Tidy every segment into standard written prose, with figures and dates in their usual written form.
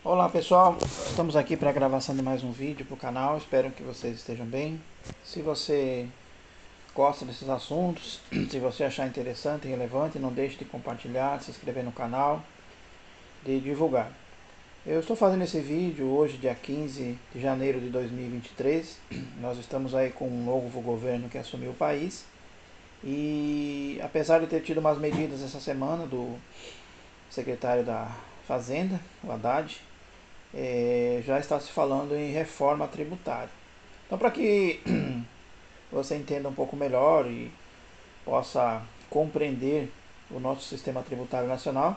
Olá pessoal, estamos aqui para a gravação de mais um vídeo para o canal, espero que vocês estejam bem. Se você gosta desses assuntos, se você achar interessante e relevante, não deixe de compartilhar, de se inscrever no canal, de divulgar. Eu estou fazendo esse vídeo hoje, dia 15 de janeiro de 2023, nós estamos aí com um novo governo que assumiu o país e apesar de ter tido umas medidas essa semana do secretário da Fazenda, o Haddad, já está se falando em reforma tributária. Então, para que você entenda um pouco melhor e possa compreender o nosso sistema tributário nacional,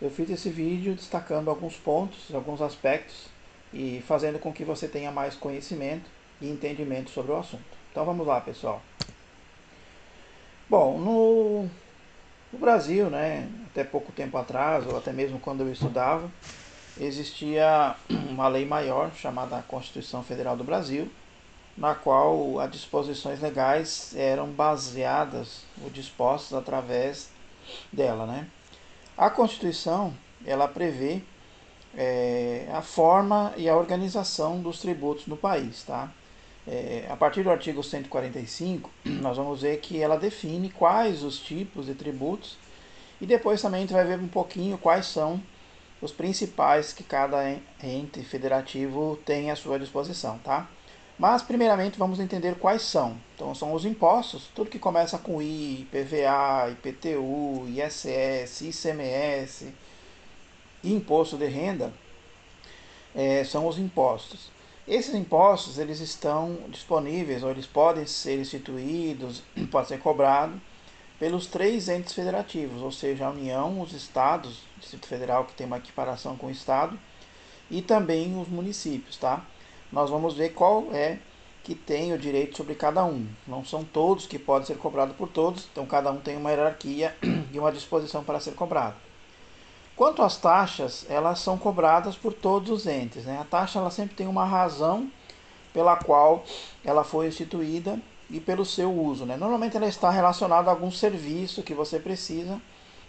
eu fiz esse vídeo destacando alguns pontos, alguns aspectos e fazendo com que você tenha mais conhecimento e entendimento sobre o assunto. Então vamos lá, pessoal. Bom, no Brasil, né, até pouco tempo atrás, ou até mesmo quando eu estudava, existia uma lei maior chamada Constituição Federal do Brasil, na qual as disposições legais eram baseadas ou dispostas através dela, né? A Constituição ela prevê a forma e a organização dos tributos no país, tá? A partir do artigo 145, nós vamos ver que ela define quais os tipos de tributos e depois também a gente vai ver um pouquinho quais são os principais que cada ente federativo tem à sua disposição, tá? Mas, primeiramente, vamos entender quais são. Então, são os impostos, tudo que começa com I, IPVA, IPTU, ISS, ICMS e imposto de renda, são os impostos. Esses impostos, eles estão disponíveis, ou eles podem ser instituídos, pode ser cobrado pelos três entes federativos, ou seja, a União, os estados, o Distrito Federal que tem uma equiparação com o estado, e também os municípios, tá? Nós vamos ver qual é que tem o direito sobre cada um. Não são todos que podem ser cobrados por todos, então cada um tem uma hierarquia e uma disposição para ser cobrado. Quanto às taxas, elas são cobradas por todos os entes, né? A taxa ela sempre tem uma razão pela qual ela foi instituída e pelo seu uso, né? Normalmente ela está relacionada a algum serviço que você precisa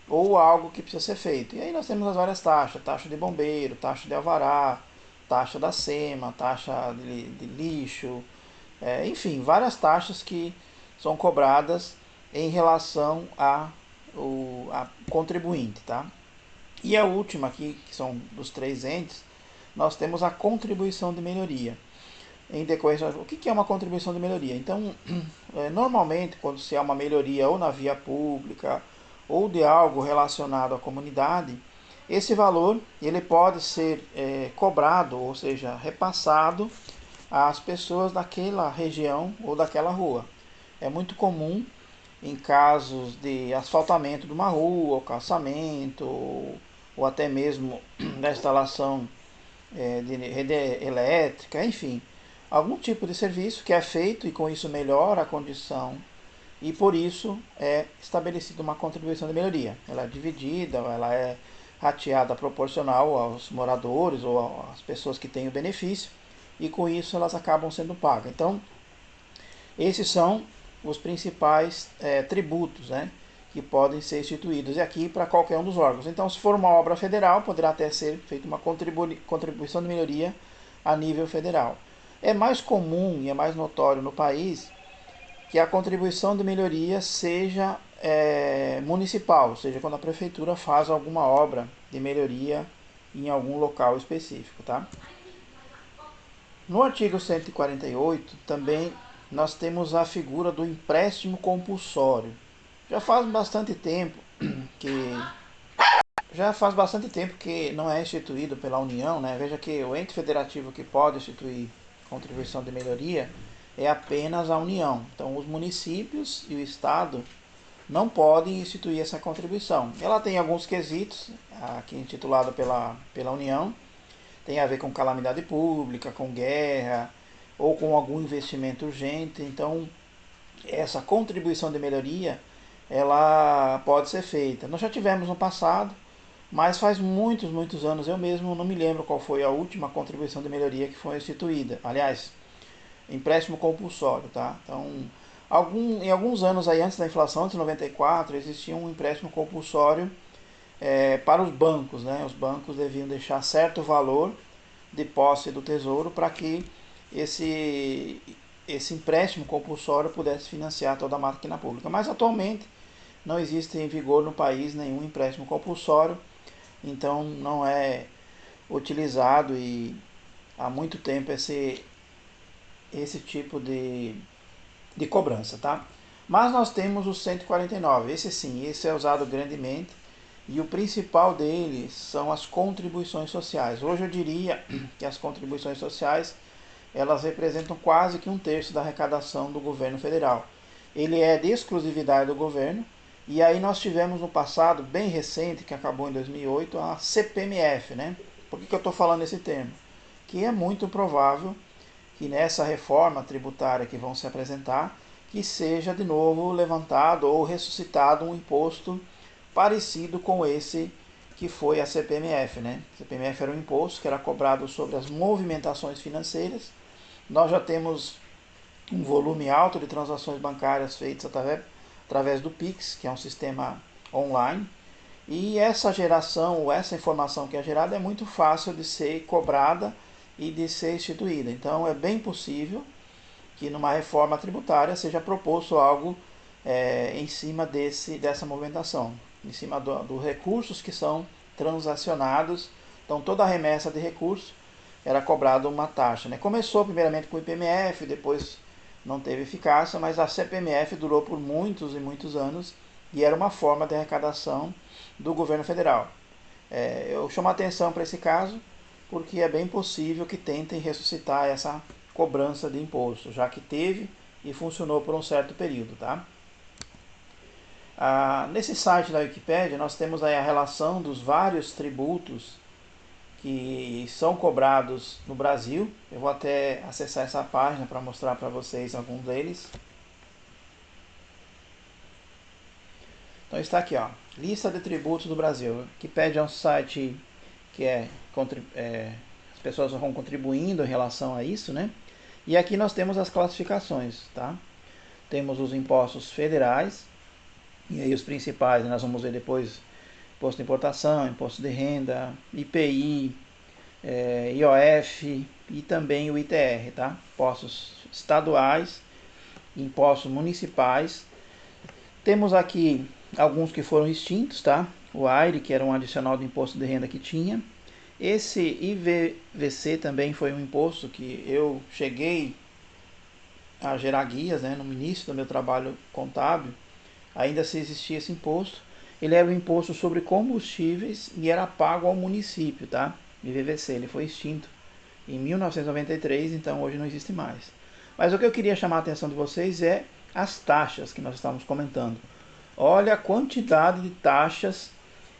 ou algo que precisa ser feito. E aí nós temos as várias taxas, taxa de bombeiro, taxa de alvará, taxa da SEMA, taxa de lixo, enfim, várias taxas que são cobradas em relação a contribuinte, tá? E a última aqui, que são dos três entes, nós temos a contribuição de melhoria. Em decorrência, o que é uma contribuição de melhoria? Então, normalmente, quando se há uma melhoria ou na via pública ou de algo relacionado à comunidade, esse valor ele pode ser cobrado, ou seja, repassado às pessoas daquela região ou daquela rua. É muito comum em casos de asfaltamento de uma rua, ou calçamento, ou até mesmo da instalação de rede elétrica, enfim, algum tipo de serviço que é feito e com isso melhora a condição e por isso é estabelecida uma contribuição de melhoria. Ela é dividida, ela é rateada proporcional aos moradores ou às pessoas que têm o benefício e com isso elas acabam sendo pagas. Então, esses são os principais tributos, né, que podem ser instituídos e aqui para qualquer um dos órgãos. Então, se for uma obra federal, poderá até ser feita uma contribuição de melhoria a nível federal. É mais comum e é mais notório no país que a contribuição de melhoria seja municipal, ou seja, quando a prefeitura faz alguma obra de melhoria em algum local específico, tá? No artigo 148, também nós temos a figura do empréstimo compulsório. Já faz bastante tempo que já faz bastante tempo que não é instituído pela União, né? Veja que o ente federativo que pode instituir contribuição de melhoria é apenas a União. Então, os municípios e o Estado não podem instituir essa contribuição. Ela tem alguns quesitos, aqui intitulado pela União, tem a ver com calamidade pública, com guerra ou com algum investimento urgente. Então, essa contribuição de melhoria, ela pode ser feita. Nós já tivemos no passado, mas faz muitos, muitos anos, eu mesmo não me lembro qual foi a última contribuição de melhoria que foi instituída. Aliás, empréstimo compulsório, tá? Então, em alguns anos aí, antes da inflação, antes de 94, existia um empréstimo compulsório para os bancos, né? Os bancos deviam deixar certo valor de posse do Tesouro para que esse, esse empréstimo compulsório pudesse financiar toda a máquina pública. Mas atualmente não existe em vigor no país nenhum empréstimo compulsório, então não é utilizado e há muito tempo esse tipo de cobrança, tá? Mas nós temos o 149, esse sim, esse é usado grandemente e o principal deles são as contribuições sociais. Hoje eu diria que as contribuições sociais elas representam quase que um terço da arrecadação do governo federal. Ele é de exclusividade do governo e aí nós tivemos no passado, bem recente, que acabou em 2008, a CPMF, né? Por que eu estou falando esse termo? Que é muito provável que nessa reforma tributária que vão se apresentar, que seja de novo levantado ou ressuscitado um imposto parecido com esse que foi a CPMF, né? A CPMF era um imposto que era cobrado sobre as movimentações financeiras. Nós já temos um volume alto de transações bancárias feitas através do Pix, que é um sistema online. E essa geração, essa informação que é gerada é muito fácil de ser cobrada e de ser instituída. Então é bem possível que numa reforma tributária seja proposto algo em cima dessa movimentação, em cima dos recursos que são transacionados. Então toda a remessa de recursos era cobrada uma taxa, né? Começou primeiramente com o IPMF, depois não teve eficácia, mas a CPMF durou por muitos e muitos anos e era uma forma de arrecadação do governo federal. Eu chamo a atenção para esse caso porque é bem possível que tentem ressuscitar essa cobrança de imposto, já que teve e funcionou por um certo período, tá? Nesse site da Wikipédia nós temos aí a relação dos vários tributos que são cobrados no Brasil. Eu vou até acessar essa página para mostrar para vocês alguns deles. Então está aqui, ó, lista de tributos do Brasil. Wikipédia é um site que as pessoas vão contribuindo em relação a isso, né? E aqui nós temos as classificações, tá? Temos os impostos federais, e aí os principais, nós vamos ver depois: imposto de importação, imposto de renda, IPI, IOF e também o ITR, tá? Impostos estaduais, impostos municipais. Temos aqui alguns que foram extintos, tá? O AIRE, que era um adicional do imposto de renda que tinha. Esse IVVC também foi um imposto que eu cheguei a gerar guias, né, no início do meu trabalho contábil. Ainda se existia esse imposto. Ele era um imposto sobre combustíveis e era pago ao município, tá? IVVC, ele foi extinto em 1993, então hoje não existe mais. Mas o que eu queria chamar a atenção de vocês é as taxas que nós estamos comentando. Olha a quantidade de taxas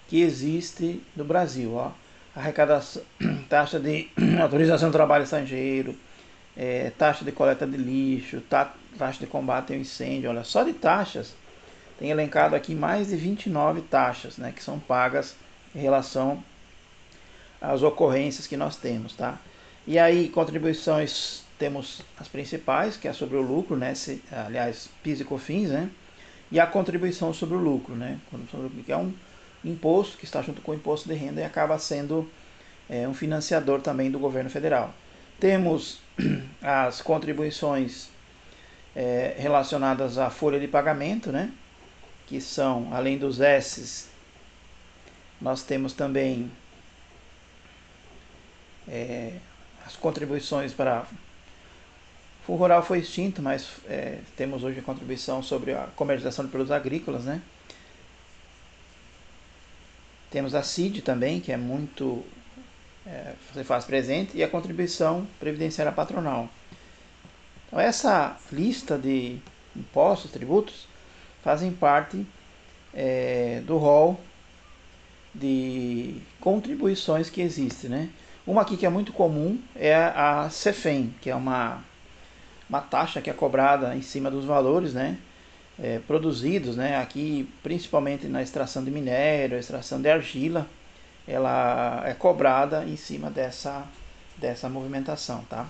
que existe no Brasil, ó. Arrecadação, taxa de autorização de trabalho estrangeiro, taxa de coleta de lixo, taxa de combate ao incêndio. Olha, só de taxas tem elencado aqui mais de 29 taxas, né, que são pagas em relação às ocorrências que nós temos, tá? E aí, contribuições, temos as principais, que é sobre o lucro, né, aliás, PIS e COFINS, né, e a contribuição sobre o lucro, né, que é um imposto que está junto com o imposto de renda e acaba sendo um financiador também do governo federal. Temos as contribuições relacionadas à folha de pagamento, né, que são, além dos S's, nós temos também as contribuições para... O rural foi extinto, mas temos hoje a contribuição sobre a comercialização de produtos agrícolas, né? Temos a CID também, que é muito... você faz presente, e a contribuição previdenciária patronal. Então essa lista de impostos, tributos, fazem parte do rol de contribuições que existe, né? Uma aqui que é muito comum é a CEFEM, que é uma taxa que é cobrada em cima dos valores, né, produzidos, né, aqui principalmente na extração de minério, extração de argila, ela é cobrada em cima dessa movimentação, tá?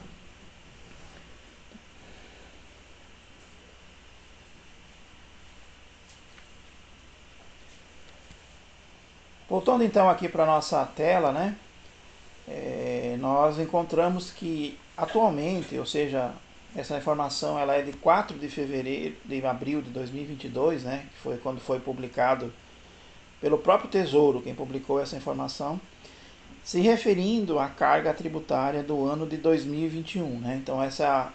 Voltando então aqui para a nossa tela, né? Nós encontramos que atualmente, ou seja, essa informação ela é de 4 de fevereiro, de abril de 2022, né? Que foi quando foi publicado pelo próprio Tesouro, quem publicou essa informação, se referindo à carga tributária do ano de 2021, né? Então essa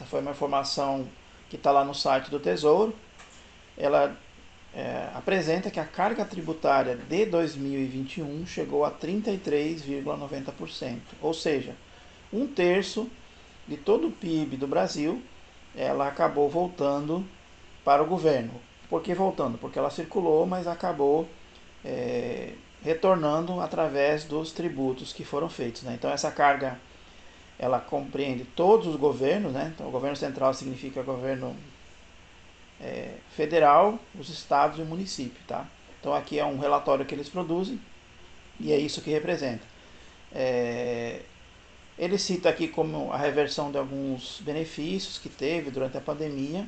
foi uma informação que está lá no site do Tesouro. Ela apresenta que a carga tributária de 2021 chegou a 33,90%, ou seja, um terço de todo o PIB do Brasil, ela acabou voltando para o governo. Por que voltando? Porque ela circulou, mas acabou retornando através dos tributos que foram feitos, né? Então essa carga ela compreende todos os governos, né? Então o governo central significa governo federal, os estados e o município, tá? Então aqui é um relatório que eles produzem e é isso que representa. Ele cita aqui como a reversão de alguns benefícios que teve durante a pandemia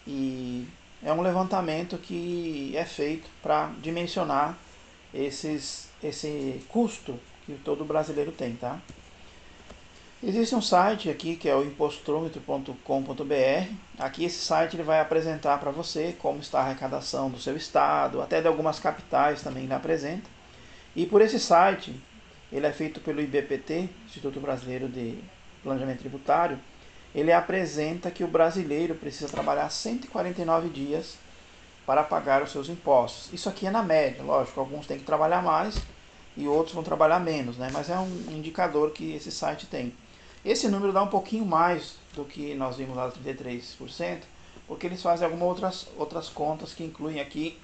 e é um levantamento que é feito para dimensionar esse custo que todo brasileiro tem, tá? Existe um site aqui que é o impostrômetro.com.br. Aqui esse site ele vai apresentar para você como está a arrecadação do seu estado, até de algumas capitais também ele apresenta. E por esse site, ele é feito pelo IBPT, Instituto Brasileiro de Planejamento Tributário, ele apresenta que o brasileiro precisa trabalhar 149 dias para pagar os seus impostos. Isso aqui é na média, lógico, alguns têm que trabalhar mais e outros vão trabalhar menos, né? Mas é um indicador que esse site tem. Esse número dá um pouquinho mais do que nós vimos lá, 33%, porque eles fazem algumas outras contas que incluem aqui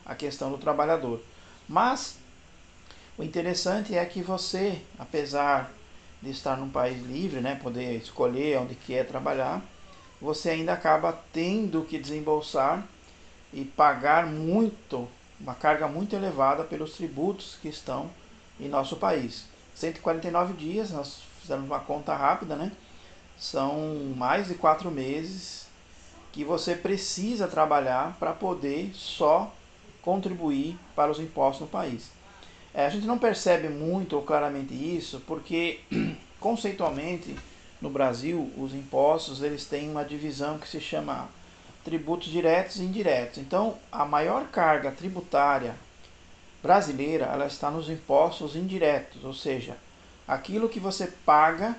a questão do trabalhador. Mas o interessante é que você, apesar de estar num país livre, né, poder escolher onde quer trabalhar, você ainda acaba tendo que desembolsar e pagar muito, uma carga muito elevada pelos tributos que estão em nosso país. 149 dias, nós fizemos uma conta rápida, né? São mais de 4 meses que você precisa trabalhar para poder só contribuir para os impostos no país. A gente não percebe muito ou claramente isso porque, conceitualmente, no Brasil, os impostos eles têm uma divisão que se chama tributos diretos e indiretos. Então, a maior carga tributária brasileira ela está nos impostos indiretos, ou seja, aquilo que você paga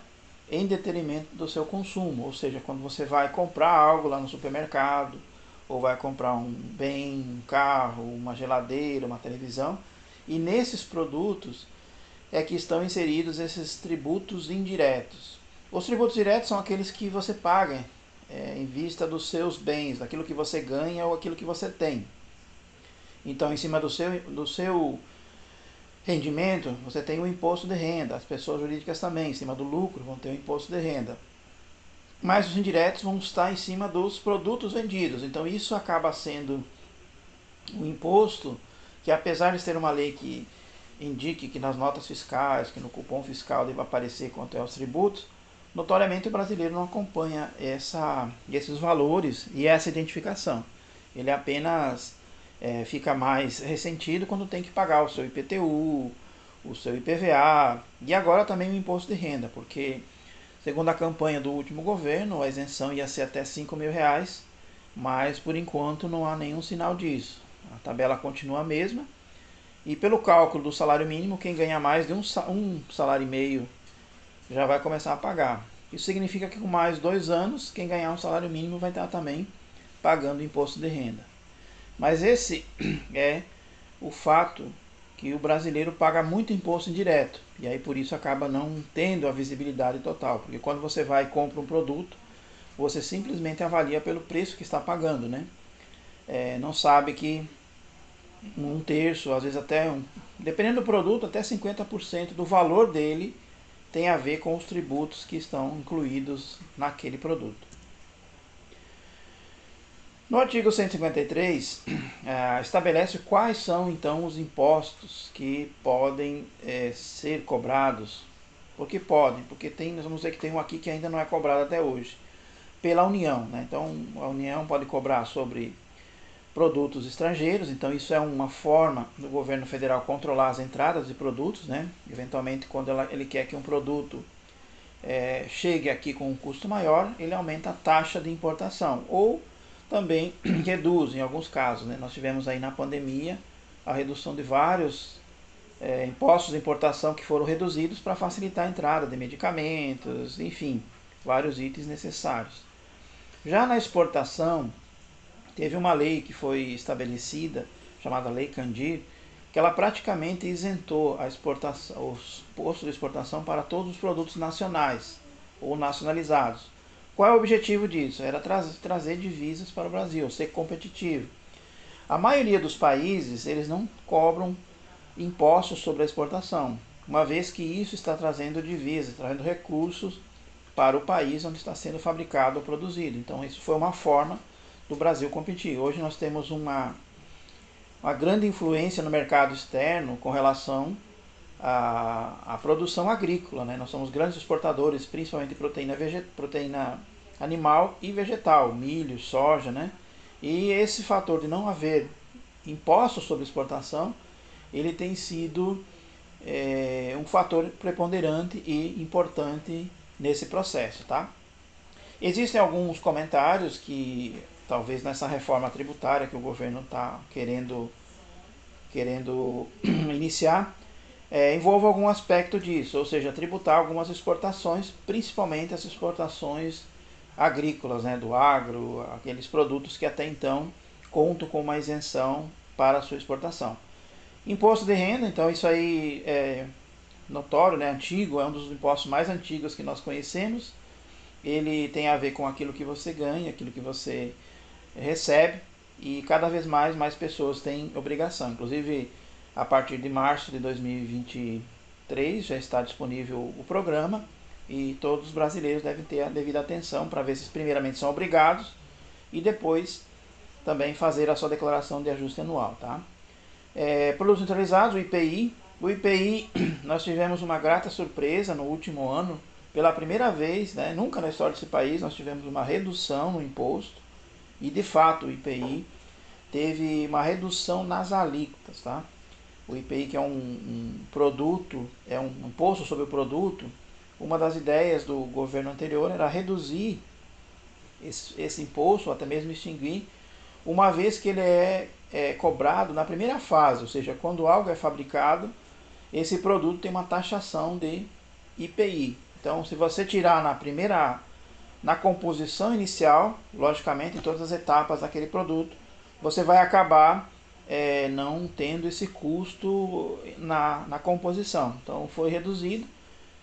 em detrimento do seu consumo, ou seja, quando você vai comprar algo lá no supermercado, ou vai comprar um bem, um carro, uma geladeira, uma televisão, e nesses produtos é que estão inseridos esses tributos indiretos. Os tributos diretos são aqueles que você paga em vista dos seus bens, daquilo que você ganha ou aquilo que você tem. Então, em cima do seu rendimento, você tem o imposto de renda. As pessoas jurídicas também, em cima do lucro, vão ter o imposto de renda. Mas os indiretos vão estar em cima dos produtos vendidos. Então, isso acaba sendo um imposto que, apesar de ter uma lei que indique que nas notas fiscais, que no cupom fiscal deve aparecer quanto é os tributos, notoriamente o brasileiro não acompanha esses valores e essa identificação. Ele apenas fica mais ressentido quando tem que pagar o seu IPTU, o seu IPVA e agora também o imposto de renda, porque segundo a campanha do último governo, a isenção ia ser até R$ 5.000, mas por enquanto não há nenhum sinal disso. A tabela continua a mesma. E pelo cálculo do salário mínimo, quem ganha mais de um salário e meio já vai começar a pagar. Isso significa que com mais 2 anos, quem ganhar um salário mínimo vai estar também pagando imposto de renda. Mas esse é o fato que o brasileiro paga muito imposto indireto. E aí por isso acaba não tendo a visibilidade total. Porque quando você vai e compra um produto, você simplesmente avalia pelo preço que está pagando, né? Não sabe que um terço, às vezes até, dependendo do produto, até 50% do valor dele tem a ver com os tributos que estão incluídos naquele produto. No artigo 153, estabelece quais são então os impostos que podem ser cobrados. Por que podem? Porque nós vamos ver que tem um aqui que ainda não é cobrado até hoje, pela União, né? Então a União pode cobrar sobre produtos estrangeiros. Então isso é uma forma do governo federal controlar as entradas de produtos, né? Eventualmente, quando ele quer que um produto chegue aqui com um custo maior, ele aumenta a taxa de importação, ou também reduz em alguns casos, né? Nós tivemos aí na pandemia a redução de vários impostos de importação que foram reduzidos para facilitar a entrada de medicamentos, enfim, vários itens necessários. Já na exportação, teve uma lei que foi estabelecida, chamada Lei Candir, que ela praticamente isentou a exportação, os postos de exportação para todos os produtos nacionais ou nacionalizados. Qual é o objetivo disso? Era trazer divisas para o Brasil, ser competitivo. A maioria dos países, eles não cobram impostos sobre a exportação, uma vez que isso está trazendo divisas, trazendo recursos para o país onde está sendo fabricado ou produzido. Então isso foi uma forma do Brasil competir. Hoje nós temos uma grande influência no mercado externo com relação à produção agrícola, né? Nós somos grandes exportadores, principalmente de proteína animal e vegetal, milho, soja, né? E esse fator de não haver impostos sobre exportação, ele tem sido um fator preponderante e importante nesse processo, tá? Existem alguns comentários que talvez nessa reforma tributária que o governo está querendo iniciar, envolva algum aspecto disso, ou seja, tributar algumas exportações, principalmente as exportações agrícolas, né, do agro, aqueles produtos que até então contam com uma isenção para a sua exportação. Imposto de renda, então isso aí é notório, né, antigo, é um dos impostos mais antigos que nós conhecemos. Ele tem a ver com aquilo que você ganha, aquilo que você recebe, e cada vez mais pessoas têm obrigação. Inclusive, a partir de março de 2023 já está disponível o programa e todos os brasileiros devem ter a devida atenção para ver se primeiramente são obrigados e depois também fazer a sua declaração de ajuste anual, tá? Produtos neutralizados, o IPI. O IPI, nós tivemos uma grata surpresa no último ano. Pela primeira vez, né, nunca na história desse país, nós tivemos uma redução no imposto. E, de fato, o IPI teve uma redução nas alíquotas. Tá? O IPI, que é um produto, é um imposto sobre o produto, uma das ideias do governo anterior era reduzir esse imposto, ou até mesmo extinguir, uma vez que ele é cobrado na primeira fase, ou seja, quando algo é fabricado, esse produto tem uma taxação de IPI. Então, se você tirar na composição inicial, logicamente, em todas as etapas daquele produto, você vai acabar não tendo esse custo na composição. Então, foi reduzido,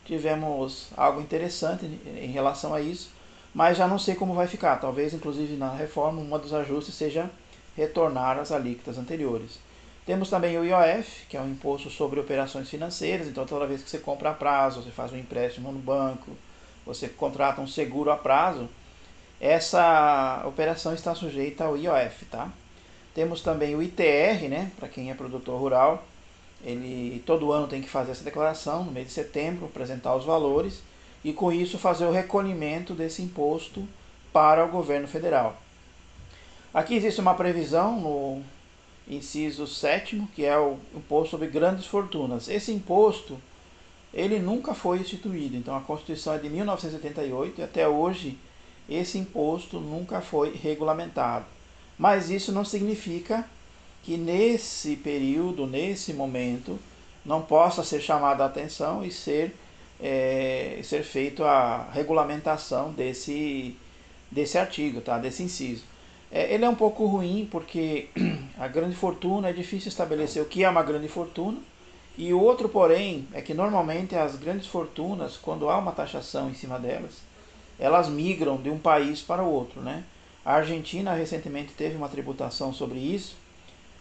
tivemos algo interessante em relação a isso, mas já não sei como vai ficar. Talvez, inclusive, na reforma, um dos ajustes seja retornar às alíquotas anteriores. Temos também o IOF, que é um imposto sobre operações financeiras. Então, toda vez que você compra a prazo, você faz um empréstimo no banco, você contrata um seguro a prazo, essa operação está sujeita ao IOF, tá? Temos também o ITR, né? Para quem é produtor rural, ele todo ano tem que fazer essa declaração no mês de setembro, apresentar os valores e com isso fazer o recolhimento desse imposto para o governo federal. Aqui existe uma previsão no inciso 7º, que é o imposto sobre grandes fortunas. Esse imposto, ele nunca foi instituído. Então a Constituição é de 1988 e até hoje esse imposto nunca foi regulamentado. Mas isso não significa que nesse período, nesse momento, não possa ser chamada a atenção e ser feito a regulamentação desse artigo, tá? Desse inciso. Ele é um pouco ruim porque a grande fortuna é difícil estabelecer o que é uma grande fortuna. E o outro, porém, é que normalmente as grandes fortunas, quando há uma taxação em cima delas, elas migram de um país para o outro, né? A Argentina recentemente teve uma tributação sobre isso,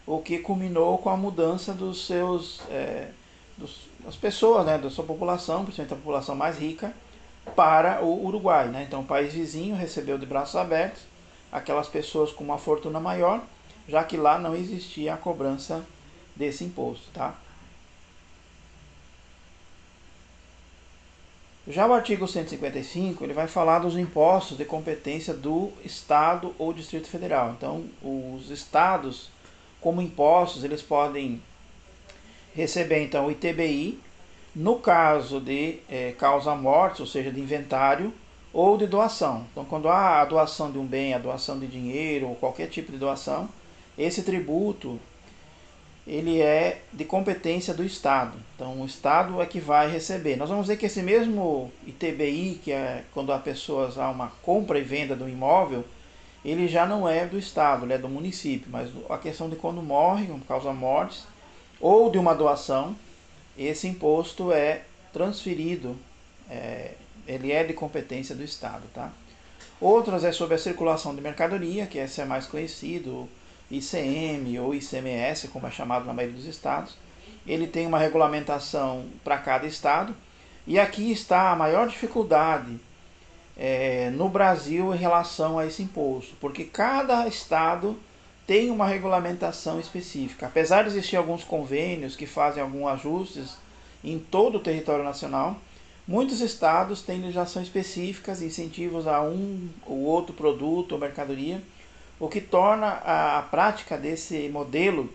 o que culminou com a mudança das pessoas, né, da sua população, principalmente a população mais rica, para o Uruguai, né? Então o país vizinho recebeu de braços abertos aquelas pessoas com uma fortuna maior, já que lá não existia a cobrança desse imposto, tá? Já o artigo 155, ele vai falar dos impostos de competência do Estado ou Distrito Federal. Então, os estados, como impostos, eles podem receber então o ITBI, no caso de causa-morte, ou seja, de inventário, ou de doação. Então, quando há a doação de um bem, a doação de dinheiro, ou qualquer tipo de doação, esse tributo ele é de competência do Estado. Então, o Estado é que vai receber. Nós vamos ver que esse mesmo ITBI, que é quando há uma compra e venda do imóvel, ele já não é do Estado, ele é do município. Mas a questão de quando morre, por causa mortes, ou de uma doação, esse imposto é transferido, ele é de competência do Estado, tá? Outras é sobre a circulação de mercadoria, que esse é mais conhecido, ICM ou ICMS, como é chamado na maioria dos estados. Ele tem uma regulamentação para cada estado. E aqui está a maior dificuldade no Brasil em relação a esse imposto, porque cada estado tem uma regulamentação específica. Apesar de existir alguns convênios que fazem alguns ajustes em todo o território nacional, muitos estados têm legislação específicas, incentivos a um ou outro produto ou mercadoria, o que torna a prática desse modelo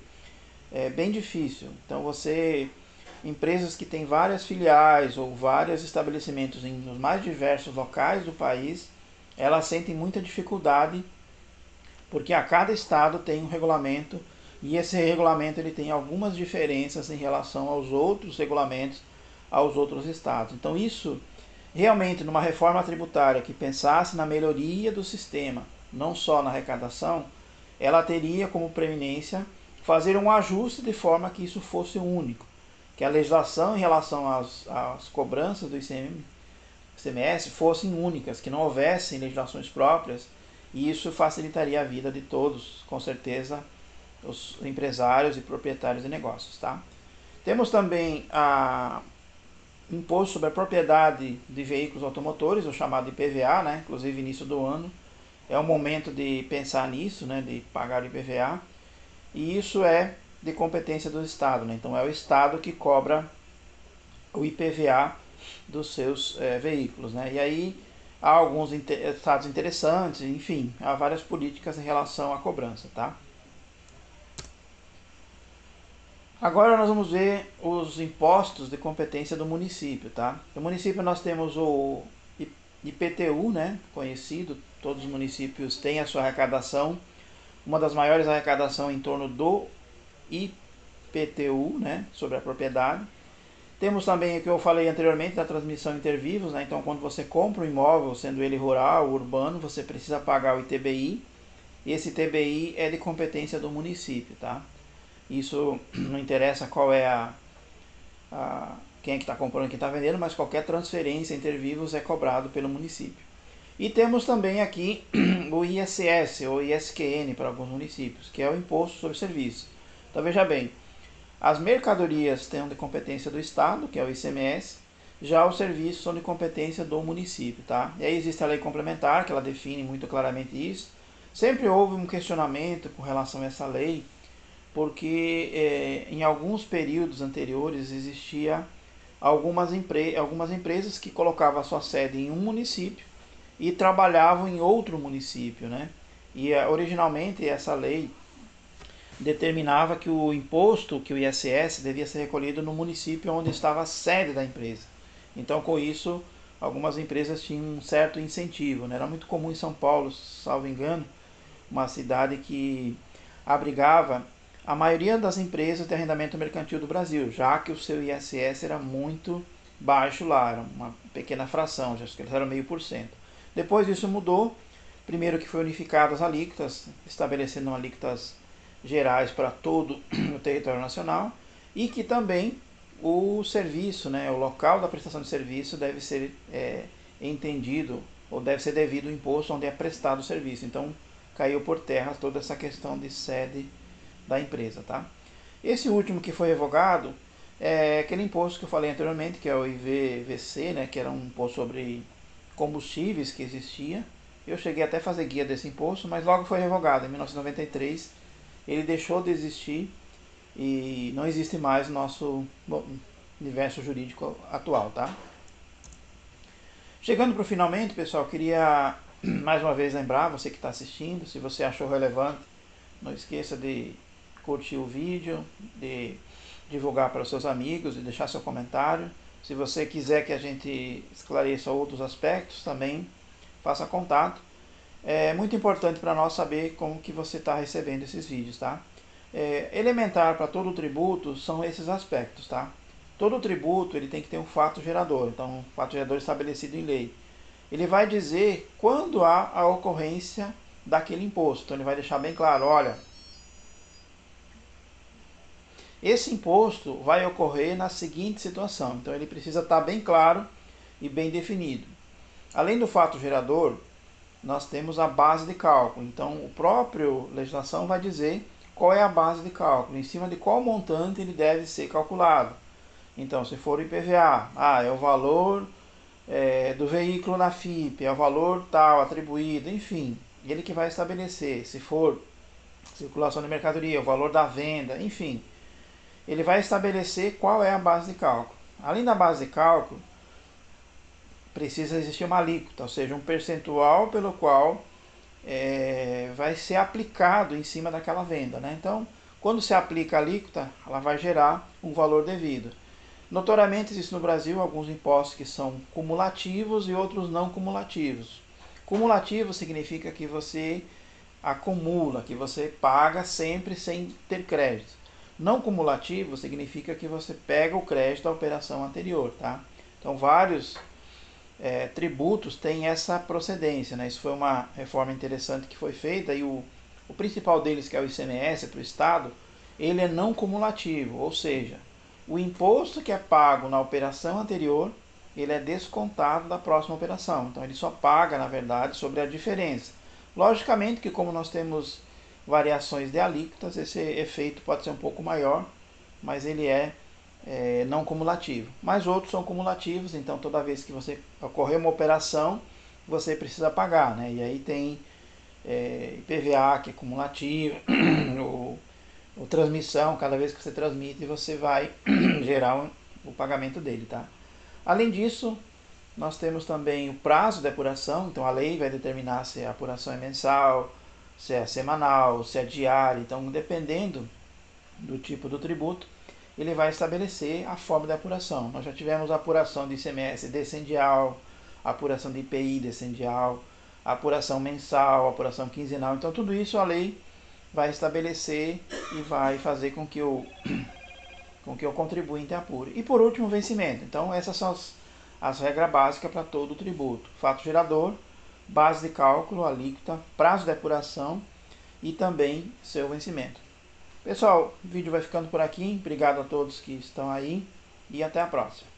bem difícil. Então empresas que têm várias filiais ou vários estabelecimentos nos mais diversos locais do país, elas sentem muita dificuldade porque a cada estado tem um regulamento e esse regulamento ele tem algumas diferenças em relação aos outros regulamentos aos outros estados. Então isso realmente numa reforma tributária que pensasse na melhoria do sistema, não só na arrecadação, ela teria como preeminência fazer um ajuste de forma que isso fosse único, que a legislação em relação às cobranças do ICMS fossem únicas, que não houvessem legislações próprias, e isso facilitaria a vida de todos, com certeza, os empresários e proprietários de negócios. Tá? Temos também imposto sobre a propriedade de veículos automotores, o chamado IPVA, né? Inclusive início do ano. É o momento de pensar nisso, né? De pagar o IPVA. E isso é de competência do Estado, né? Então é o Estado que cobra o IPVA dos seus veículos, né? E aí há alguns estados interessantes, enfim, há várias políticas em relação à cobrança, tá? Agora nós vamos ver os impostos de competência do município, tá? No município nós temos o IPTU, né? Conhecido, todos os municípios têm a sua arrecadação. Uma das maiores arrecadações em torno do IPTU, né? Sobre a propriedade. Temos também o que eu falei anteriormente da transmissão intervivos, né? Então quando você compra um imóvel, sendo ele rural ou urbano, você precisa pagar o ITBI. E esse ITBI é de competência do município, tá? Isso não interessa qual é quem é que está comprando, quem está vendendo, mas qualquer transferência intervivos é cobrado pelo município. E temos também aqui o ISS ou ISQN para alguns municípios, que é o Imposto sobre Serviços. Então veja bem, as mercadorias têm de competência do Estado, que é o ICMS, já os serviços são de competência do município. Tá? E aí existe a lei complementar, que ela define muito claramente isso. Sempre houve um questionamento com relação a essa lei, porque em alguns períodos anteriores existia algumas empresas que colocavam a sua sede em um município e trabalhavam em outro município, né? E originalmente essa lei determinava que o imposto, que o ISS, devia ser recolhido no município onde estava a sede da empresa. Então, com isso, algumas empresas tinham um certo incentivo, né? Era muito comum em São Paulo, salvo engano, uma cidade que abrigava a maioria das empresas de arrendamento mercantil do Brasil, já que o seu ISS era muito baixo lá, era uma pequena fração, acho que eles eram 0,5%. Depois isso mudou, primeiro que foi unificado as alíquotas, estabelecendo alíquotas gerais para todo o território nacional, e que também o serviço, né, o local da prestação de serviço deve ser entendido, ou deve ser devido o imposto onde é prestado o serviço. Então caiu por terra toda essa questão de sede da empresa, tá? Esse último que foi revogado é aquele imposto que eu falei anteriormente, que é o IVVC, né, que era um imposto sobre combustíveis que existia. Eu cheguei até a fazer guia desse imposto, mas logo foi revogado. Em 1993 ele deixou de existir e não existe mais no nosso universo jurídico atual, tá? Chegando para o finalmente, pessoal, queria mais uma vez lembrar, você que está assistindo, se você achou relevante, não esqueça de curtir o vídeo, de divulgar para os seus amigos e deixar seu comentário. Se você quiser que a gente esclareça outros aspectos, também faça contato. É muito importante para nós saber como que você está recebendo esses vídeos, tá? Elementar para todo tributo são esses aspectos, tá? Todo tributo ele tem que ter um fato gerador, então um fato gerador estabelecido em lei. Ele vai dizer quando há a ocorrência daquele imposto, então ele vai deixar bem claro, olha, esse imposto vai ocorrer na seguinte situação, então ele precisa estar bem claro e bem definido. Além do fato gerador, nós temos a base de cálculo. Então, o próprio legislação vai dizer qual é a base de cálculo, em cima de qual montante ele deve ser calculado. Então, se for o IPVA, é o valor do veículo na FIP, é o valor tal atribuído, enfim, ele que vai estabelecer. Se for circulação de mercadoria, o valor da venda, enfim, ele vai estabelecer qual é a base de cálculo. Além da base de cálculo, precisa existir uma alíquota, ou seja, um percentual pelo qual vai ser aplicado em cima daquela venda, né? Então, quando se aplica a alíquota, ela vai gerar um valor devido. Notoriamente existe no Brasil alguns impostos que são cumulativos e outros não cumulativos. Cumulativo significa que você acumula, que você paga sempre sem ter crédito. Não cumulativo significa que você pega o crédito da operação anterior, tá? Então vários tributos têm essa procedência, né? Isso foi uma reforma interessante que foi feita e o principal deles, que é o ICMS para o Estado, ele é não cumulativo, ou seja, o imposto que é pago na operação anterior, ele é descontado da próxima operação. Então ele só paga, na verdade, sobre a diferença. Logicamente que como nós temos variações de alíquotas, esse efeito pode ser um pouco maior, mas ele é não cumulativo. Mas outros são cumulativos, então toda vez que você ocorrer uma operação, você precisa pagar, né? E aí tem IPVA, que é cumulativo, o transmissão, cada vez que você transmite, você vai gerar o pagamento dele, tá? Além disso, nós temos também o prazo de apuração, então a lei vai determinar se a apuração é mensal, se é semanal, se é diária, então dependendo do tipo do tributo, ele vai estabelecer a forma de apuração. Nós já tivemos a apuração de ICMS descendial, a apuração de IPI descendial, a apuração mensal, a apuração quinzenal. Então tudo isso a lei vai estabelecer e vai fazer com que o contribuinte apure. E por último, o vencimento. Então essas são as regras básicas para todo o tributo. Fato gerador, base de cálculo, alíquota, prazo de apuração e também seu vencimento. Pessoal, o vídeo vai ficando por aqui. Obrigado a todos que estão aí e até a próxima.